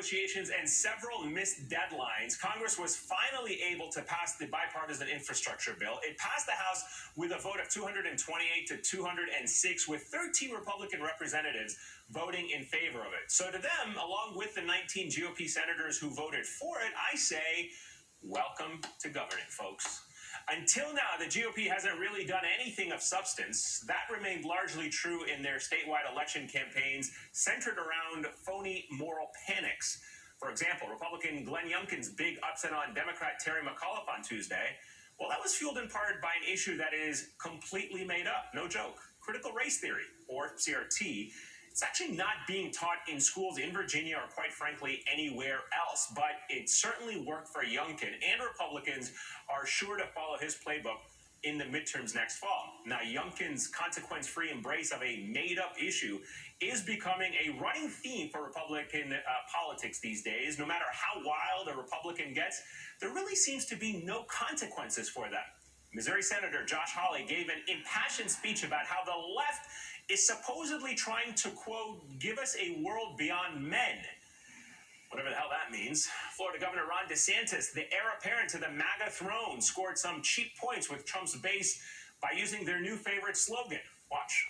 negotiations and several missed deadlines, Congress was finally able to pass the bipartisan infrastructure bill. It passed the House with a vote of 228 to 206, with 13 Republican representatives voting in favor of it. So to them, along with the 19 GOP senators who voted for it, I say, welcome to governing, folks. Until now, the GOP hasn't really done anything of substance. That remained largely true in their statewide election campaigns centered around phony moral panics. For example, Republican Glenn Youngkin's big upset on Democrat Terry McAuliffe on Tuesday, well, that was fueled in part by an issue that is completely made up. No joke. Critical race theory, or CRT. It's actually not being taught in schools in Virginia or, quite frankly, anywhere else. But it certainly worked for Youngkin, and Republicans are sure to follow his playbook in the midterms next fall. Now, Youngkin's consequence-free embrace of a made-up issue is becoming a running theme for Republican politics these days. No matter how wild a Republican gets, there really seems to be no consequences for them. Missouri Senator Josh Hawley gave an impassioned speech about how the left is supposedly trying to, quote, give us a world beyond men. Whatever the hell that means. Florida Governor Ron DeSantis, the heir apparent to the MAGA throne, scored some cheap points with Trump's base by using their new favorite slogan. Watch.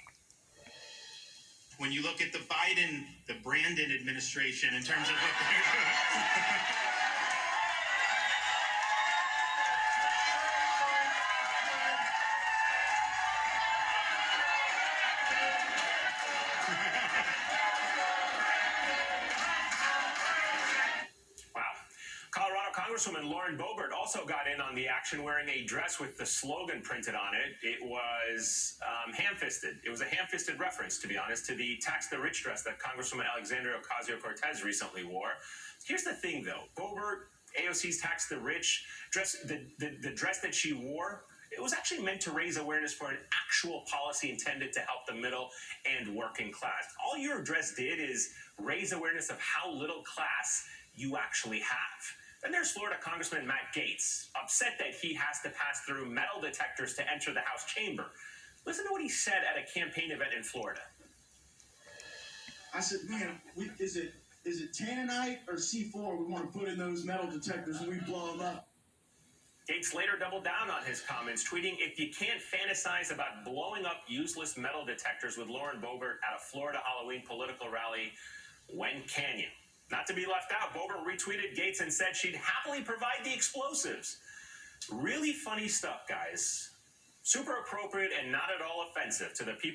When you look at the Biden, the Brandon administration in terms of what they're Congresswoman Lauren Boebert also got in on the action wearing a dress with the slogan printed on it. It was ham-fisted. It was a ham-fisted reference, to be honest, to the Tax the Rich dress that Congresswoman Alexandria Ocasio-Cortez recently wore. Here's the thing, though. Boebert, AOC's Tax the Rich dress, the dress that she wore, it was actually meant to raise awareness for an actual policy intended to help the middle and working class. All your dress did is raise awareness of how little class you actually have. Then there's Florida Congressman Matt Gaetz, upset that he has to pass through metal detectors to enter the House chamber. Listen to what he said at a campaign event in Florida. I said, man, is it tanninite or C4 we want to put in those metal detectors when we blow them up? Gaetz later doubled down on his comments, tweeting, if you can't fantasize about blowing up useless metal detectors with Lauren Boebert at a Florida Halloween political rally, when can you? Not to be left out, Boebert retweeted Gaetz and said she'd happily provide the explosives. Really funny stuff, guys. Super appropriate and not at all offensive to the people